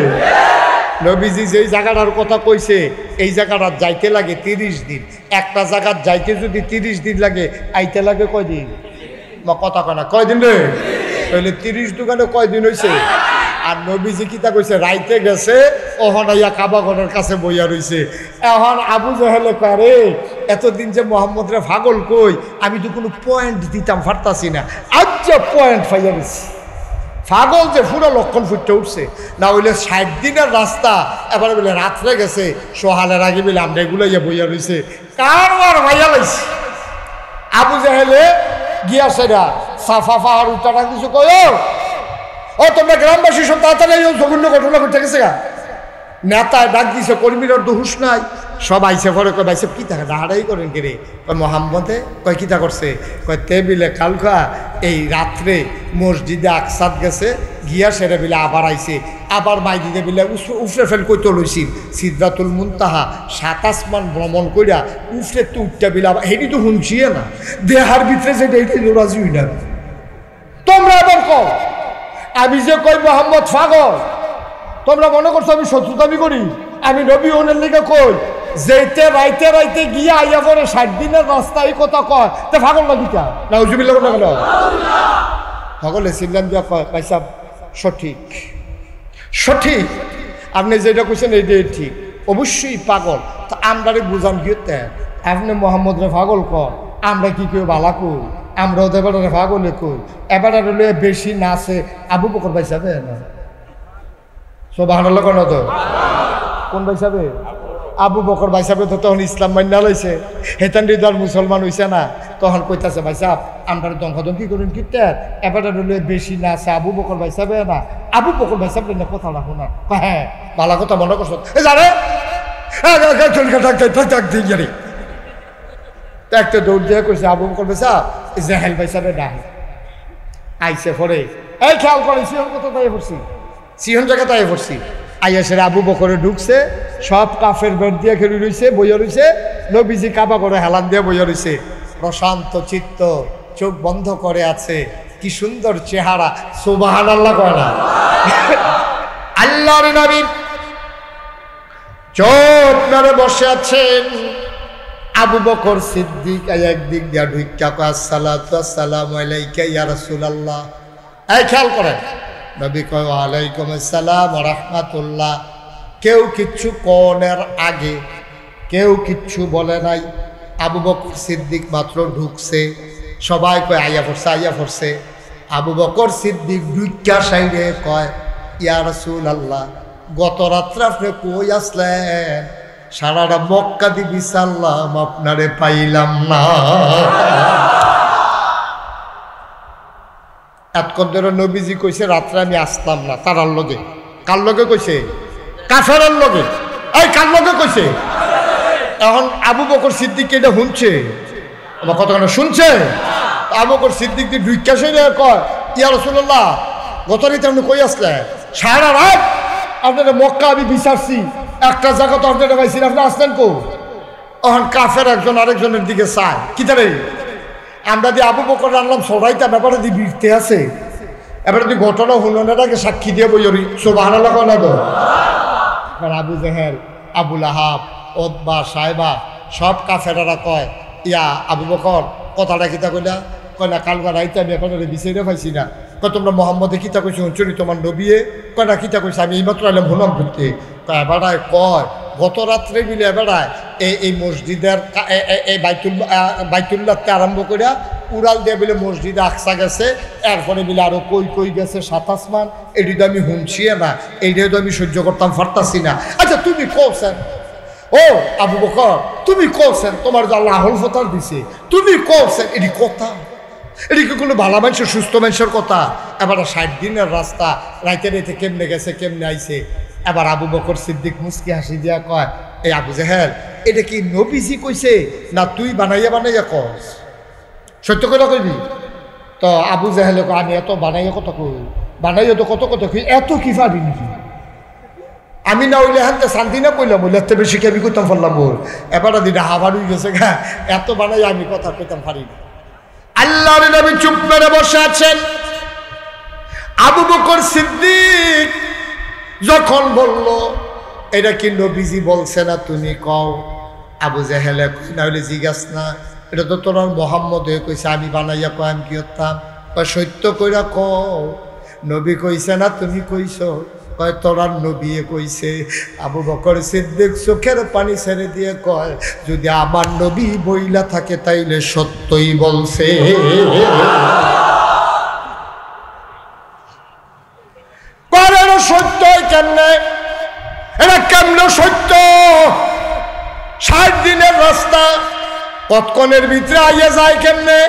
নবীজি যেই জায়গাটার কথা কইছে এই জায়গাটার যাইতে লাগে 30 দিন। একটা জায়গার যাইতে যদি 30 দিন লাগে, আইতে লাগে কয়দিন? কথা কয় না, কয়দিন রে? তাহলে 30 দোকানে কয়দিন হয়েছে? আর নবীজি কিতা কইছে রাইতে গেছে, ওহন আইয়া কাবা ঘরের কাছে বইয়া রইছে। এখন আবু জাহেলে করে এতদিন যে মোহাম্মদ রে পাগল কই, আমি তো কোনো পয়েন্ট দিতাম পারতাছি না, আজ যে পয়েন্ট পাইয়া গেছি। পাগল যে পুরো লক্ষণ ফুটতে উঠছে। না হইলে 60 দিনের রাস্তা, এবারে বলে রাত্রে গেছে, সোহালের আগে বলে আমরা এগুলো ইয়ে বইয়া রয়েছে, কারবার ভাইয়া লাইছে। আবু জাহেলে গিয়া সেরা সাফা পাহাড় উত্তরা কিছু কয়, ও তোমরা গ্রামবাসী সব তাড়াতাড়ি জঘন্য ঘটনা ঘটে গেছে গা। নেতায় ডাক দিছে, কর্মীরা তো হুশ নাই, সব আইসে পরে কয় ভাই সব কী থাকে ডাহাড়াই করেন কে রে? কয় মোহাম্মদে। কয় কিতা করছে? কয় টেবিলে কালকা এই রাত্রে মসজিদে আকসাদ গেছে, গিয়া সেরে বিলে আবার আইছে, আবার মাইদিদে বিলে উফরে ফেল কইতে লইছিল সিদরাতুল মুনতাহা 7 আসমান ভ্রমণ কইরা উফরে তো উঠটা বিলে আবার হেঁটি তো শুনছিয়ে না, দেহার ভিতরে যেটা এইটাই রাজি হই না। তোমরা আবার কও আমি যে কই মোহাম্মদ পাগল, তোমরা মনে করছো আমি শত্রুতামি করি? আমি নবী ওনের লিগে কই যেতে রাইতে রাইতে গিয়ে আইয়া পরে 60 দিনের রাস্তা এই কথা কয়, তে পাগল লাগিতা না উজুবিল্লাহ কথা কেন? সকলে চিনলাম যা কয় ভাই সাহেব সঠিক সঠিক, আপনি যেটা কইছেন এইটাই ঠিক, অবশ্যই পাগল। তা আমরা বুঝান গিয়ে আপনি মোহাম্মদ রে পাগল কর, আমরা কি কেউ বালা কই? আমরা ওদের এবারে পাগলে কই, এবারে লয়ে বেশি নাচে আবু বকর ভাই সাহেব না সুবহানাল্লাহ কোন তো কোন ভাই সাহেব? আবু বকর ভাই সাহেব তো তখন ইসলাম মান্না লইছে, হেতান হৃদয় মুসলমান হইছে না, তখন কইতাছে ভাই সাহেব আমরা দঙ্কাদঙ্কি করেন কিতে এবারে লয়ে বেশি নাচে আবু বকর ভাই সাহেব না। আবু বকর ভাই সাহেব না কথা রাখো না, হ্যাঁ ভালো কথা মনে করছো জানে একটা দৌড় দিয়ে কইছে আবু বকর ভাই সাহেব জাহেল ভাই সাহেব ডাকে আইসে পরে এই খেয়াল করে সিহন কত তাই পড়ছি, সিহন জায়গা তাই পড়ছি। আইয়া সেরে আবু বকরে ঢুকছে, সব কাফের বেড দিয়ে খেলে রইছে, বইয়া রইছে, নবীজি কাবা করে হেলান দিয়ে বইয়া রইছে, প্রশান্ত চিত্ত, চোখ বন্ধ করে আছে, কি সুন্দর চেহারা, সুবহানাল্লাহ কয় না? আল্লাহর নবী চোখ মেরে বসে আছেন। আবু বকর সিদ্দিক একদিক দিয়া ঢুইকা কয় আসসালাতু আসসালামু আলাইকা ইয়া রাসূলুল্লাহ। এই খেয়াল করেন, নবী কয় ওয়ালাইকুম আসসালাম ওয়া রাহমাতুল্লাহ। কেউ কিচ্ছু কনের আগে কেউ কিচ্ছু বলে নাই। আবু বকর সিদ্দিক মাত্র ঢুকছে, সবাই কয় আইয়া পড়ছে আইয়া পড়ছে। আবু বকর সিদ্দিক ঢুইকা সাইডে কয় ইয়া রাসূলুল্লাহ, গত রাত্রে আপনি কই আসলেন? সারাটা মক্কা দিবি সাল্লাম, আপনারে পাইলাম না। এতক্ষণ নবীজি কইছে রাত্রে আমি আসলাম না, তারার লগে। কার লগে কইছে? কাফেরের লগে। এই কার লগে কইছে? এখন আবু বকর সিদ্দিক এটা শুনছে, আমার কতক্ষণ শুনছে। আবু বকর সিদ্দিক দিয়ে ঢুইকা সইলে কয় ইয়া রাসূলুল্লাহ, গত রাতে আপনি কই আসলেন? সারা রাত আপনারা মক্কা আমি বিচারছি, একটা জায়গা তো আপনারা পাইছি, আপনি আসলেন কো? এখন কাফের একজন আরেকজনের দিকে চায়, কি তারে আমরা দিয়ে আবু বকর আনলাম সবাইটা ব্যাপারে দিয়ে বিরতে আছে, এবারে তুই ঘটনা হুননের আগে সাক্ষী দিয়ে বই সুবহানাল্লাহ কয় না তো? আবু জেহেল, আবুল আহাব, ওতবা, সাহেবা সব কাফেরারা কয় ইয়া আবু বকর কথাটা কিতা কইলা? কয় না কালকা রাইতে আমি এখন বিচারে পাইছি না। কয় তোমরা মোহাম্মদে কিতা কইছো শুনছি তোমার নবীয়ে? কয় না কিতা কইছে? আমি এইমাত্র এলাম হুনাম করতে। কয় এবারায় কয় গত রাত্রে মিলে এবারায় এই মসজিদের এই বাইতুল্লাহকে আরম্ভ করিয়া উড়াল দিয়ে বলে মসজিদে আকসা গেছে, এরপরে বলে আরো কই কই গেছে 7 আসমান, এটি তো আমি শুনছি না, এইটাই তো আমি সহ্য করতাম পারতাছি না। আচ্ছা তুমি কওছেন, ও আবু বকর তুমি কওছেন তোমার যে আল্লাহ আহল ফতার দিছে, তুমি কওছেন এটি কথা? এটা কি কোনো ভালো মানুষের সুস্থ মানুষের কথা? এবার 60 দিনের রাস্তা, রাইতে রাইতে কেমনে গেছে কেমনে আইছে। এবার আবু বকর সিদ্দিক মুস্কি হাসি দিয়া কয়, এই আবু জাহেল, এটা কি নবীজি কইছে না তুই বানাইয়া বানাইয়া কস? সত্য কথা কইবি? তো আবু জাহেল কয়, আমি এত বানাইয়া কত কই, বানাইয়া তো কত কত কই, এত কি পারি নাকি? আমি না হইলে হাতে শান্তি না কইলাম, বলে এত বেশি কি আমি করতাম পারলাম ওর? এবার দিন হাবার হয়ে গেছে গা, এত বানাই আমি কথা কইতাম পারি না। আল্লাহর নবী চুপ করে বসে আছেন। আবু বকর সিদ্দিক যখন বলল, এটা কি নবীজি বলছে না তুমি কও? আবু জাহেল কই, না হইলে জিজ্ঞাস না, এটা তো তোর মোহাম্মদ হয়ে কইছে, আমি বানাইয়া কয় আমি কি করতাম? সত্য কইরা কও, নবী কইছে না তুমি কইছো? কয় তোরার নবী কইছে। আবু বকর সিদ্দিক চোখের পানি ছেড়ে দিয়ে কয়, যদি আমার নবী বইলা থাকে তাইলে সত্যই বলছে। সত্য কেমনে? এটা কেমনে সত্য? 60 দিনের রাস্তা কতক্ষণের ভিতরে আইয়া যায় কেমনে?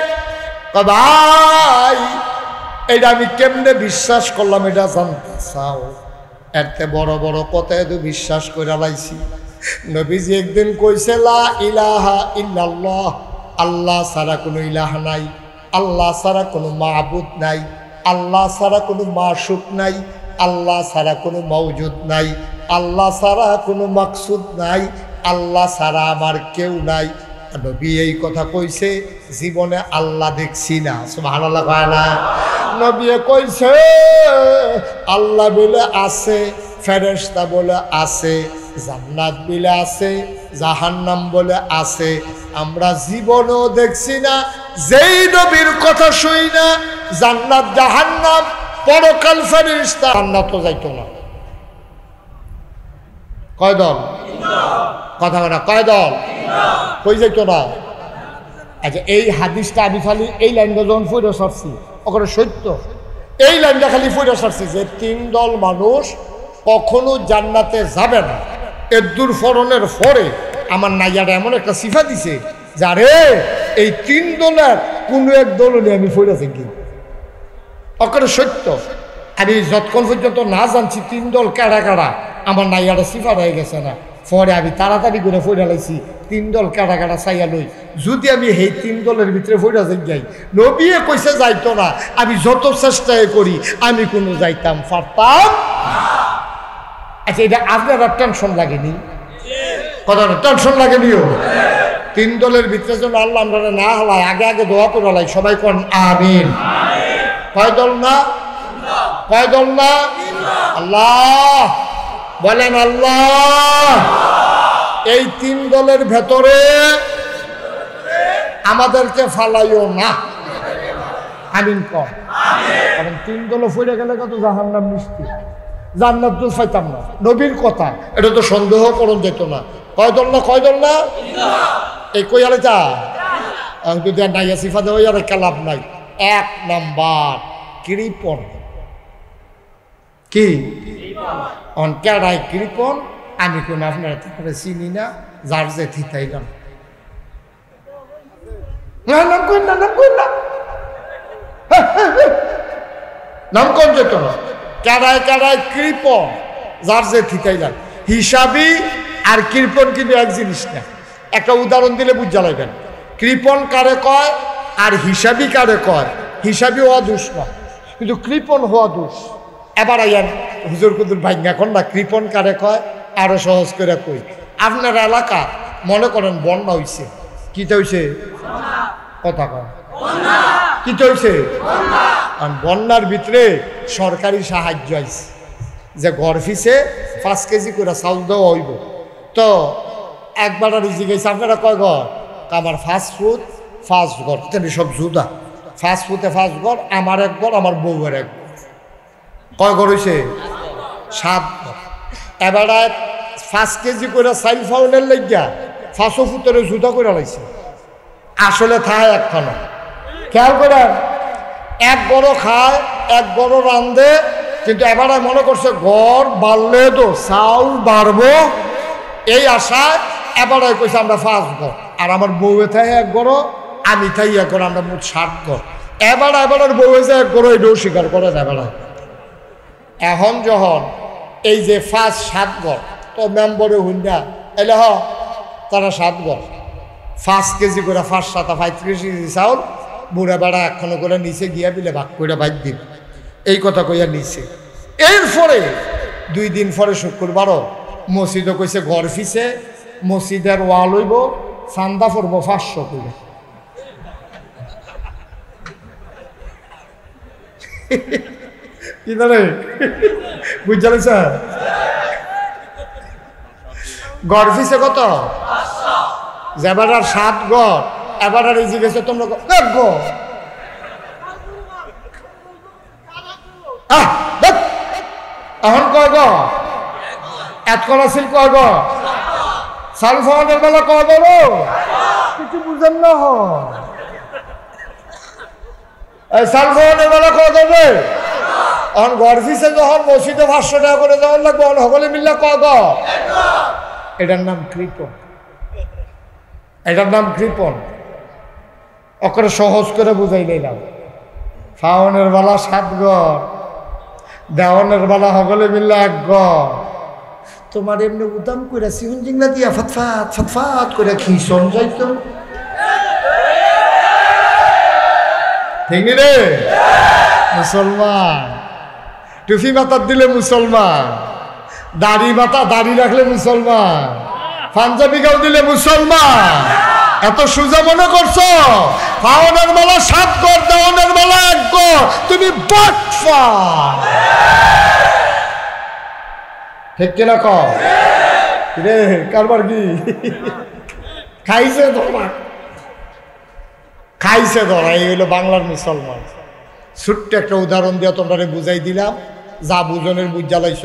ভাই এটা আমি কেমনে বিশ্বাস করলাম এটা জানতে চাও? এতে বড় বড় কথা এত বিশ্বাস করে লাইছি। নবীজি একদিন কইছে, লা ইলাহা ইল্লাল্লাহ, আল্লাহ ছাড়া কোনো ইলাহ নাই, আল্লাহ ছাড়া কোনো মাবুদ নাই, আল্লাহ ছাড়া কোনো মাশুক নাই, আল্লাহ ছাড়া কোনো মওজুদ নাই, আল্লাহ ছাড়া কোনো মাকসুদ নাই, আল্লাহ ছাড়া আমার কেউ নাই। নবী এই কথা কইছে, জীবনে আল্লাহ দেখছি না। সুবহানাল্লাহ কয় না? নবী কইছে আল্লাহ বলে আছে, ফেরেশতা বলে আছে, জান্নাত বলে আছে, জাহান্নাম বলে আছে, আমরা জীবনেও দেখছি না। যেই নবীর কথা শুই না জান্নাত জাহান্নাম পরকাল ফেরেশতা, জান্নাত তো যাইতো না। কয় দল? কথা বলা কয় দল? কই যাইতো না? আচ্ছা, এই হাদিসটা আমি খালি এই লাইনটা যখন ফুটে সারছি ওখানে সত্য, এই লাইনটা খালি ফুটে সারছি যে 3 দল মানুষ কখনো জান্নাতে যাবে না। এর দূর ফরনের পরে আমার নাইয়াটা এমন একটা সিফা দিছে যারে এই 3 দলের কোনো এক দল হলে আমি ফুটেছি কি ওখানে সত্য। আমি যতক্ষণ পর্যন্ত না জানছি 3 দল কারা কারা, আমার নাইয়াটা সিফা হয়ে গেছে না। পরে আমি তাড়াতাড়ি করে ফইরা লাইছি 3 দল কাটা কাটা চাইয়া লই। যদি আমি এই 3 দলের ভিতরে ফইরা যাই, নবী কইছে যাইতো না, আমি যত চেষ্টাই করি আমি কোনো যাইতাম পারতাম। আচ্ছা, এটা আপনার টেনশন লাগেনি? কথাটা টেনশন লাগেনিও? 3 দলের ভিতরে যেন আল্লাহ আমরা না হলাই, আগে আগে দোয়া করে লাই, সবাই কোন আমিন। কয় দল না? কয় দল না? আল্লাহ বলেন আল্লাহ এই 3 দলের ভেতরে আমাদেরকে ফালাইও না। আমিন কর। কারণ 3 দলে ফিরে গেলে কত জাহান্নাম মিষ্টি, জান্নাত তো পাইতাম না। নবীর কথা, এটা তো সন্দেহ করণ যেত না। কয় দল না? কয় দল না? এই কই আলে যা যদি নাইয়া সিফা দেওয়া আর একটা লাভ নাই। 1 নাম্বার কৃপণ। কি অনকারাই কৃপণ? আমি কোন আপনারা তারপরে চিনি না, যার যে থিতাইলাম নাম কই না, নাম কই না, নাম কোন যেত না। কারায় কারায় কৃপণ, যার যে থিতাইলাম। হিসাবি আর কৃপণ কিন্তু এক জিনিস না। একটা উদাহরণ দিলে বুঝা লাগবেন। কৃপণ কারে কয় আর হিসাবি কারে কয়? হিসাবি হওয়া দোষ না, কিন্তু কৃপণ হওয়া দোষ। এবার আইয়ান হুজুর কুদুর ভাইঙ্গা কন না, কৃপণ কারে কয়? আরো সহজ করে কই। আপনার এলাকা মনে করেন বন্যা হইছে, কিটা হইছে? কথা কয় কিটা হইছে? বন্যার ভিতরে সরকারি সাহায্য আইছে যে ঘর ফিসে 5 কেজি করে চাউল দেওয়া হইব। তো একবার আর জিজ্ঞাসা আপনারা কয় ঘর? আমার 5 ফুট 5 ঘর, সব জুদা। 5 ফুটে 5 ঘর, আমার 1 ঘর, আমার বউয়ের 1 ঘর। কয় ঘর হয়েছে? 7 ঘর। এবার 5 কেজি করে চাইল ফাউলের লেগিয়া 5 ফুটের জুতা করে লাইছে। আসলে থায় একখানা। খেয়াল করেন, 1 ঘরও খায়, 1 ঘরও রান্ধে, কিন্তু এবার মনে করছে ঘর বাড়লে তো চাউল বাড়বো, এই আশায় এবার কইছে আমরা 5 ঘর। আর আমার বউয়ে থাই 1 ঘরও, আমি থাই 1 ঘর, আমরা মোট 7 ঘর। এবার এবার বউ হয়েছে করো এটাও স্বীকার করে না এবার। এখন যখন এই যে 5-7 ঘর তো মেম্বরে হুন্ডা এলে তারা 7 ঘর 5 কেজি করে 5-7 35 কেজি চাউল বুড়া বেড়া এখনো করে নিচে গিয়া দিলে ভাগ করে বাইক দিব এই কথা কইয়া নিচে। এরপরে 2 দিন পরে শুক্রবারও মসজিদও কইছে ঘর ফিসে মসজিদের ওয়াল হইব চান্দা পড়ব 500 করে। কি ধরে বুঝতে স্যার ঘর ফিসে কত এবার আর 7 ঘর এবার আর এই জিজ্ঞেস তোমরা এখন কয় গো এত করা ছিল কয় গো সাল ফলের বেলা কয় বলো কিছু বুঝেন না সাল ফলের বেলা কয় দেবে এখন ঘর ফিসে যখন মসজিদে 500 টাকা করে দেওয়ার লাগবে সকলে মিললে কয় গো এটার নাম কৃপণ। এটার নাম কৃপণ। ওকে সহজ করে বুঝাই নিলাম ফাউনের বেলা 7 ঘর দেওয়ানের বেলা সকলে মিললে 1 ঘর। তোমার এমনি উদাম করে সিহুন জিংলা দিয়া ফটফাট ফটফাট করে খিসন যাইতো ঠিক নি রে মুসলমান। টুপি মাথার দিলে মুসলমান, দাড়ি মাথা দাড়ি রাখলে মুসলমান, পাঞ্জাবি গাও দিলে মুসলমান। এত সোজা মনে করছো? ফাউনের বেলা 7 ঘর দেওয়ানের বেলা 1 ঘর। তুমি বাটফা ঠিক কিনা কও রে কারবার কি খাইছে ধরা খাইছে ধরা। এই হলো বাংলার মুসলমান। ছোট্ট একটা উদাহরণ দিয়ে তোমরা বুঝাই দিলাম, যা বুঝনের বুঝ জ্বালাইছ।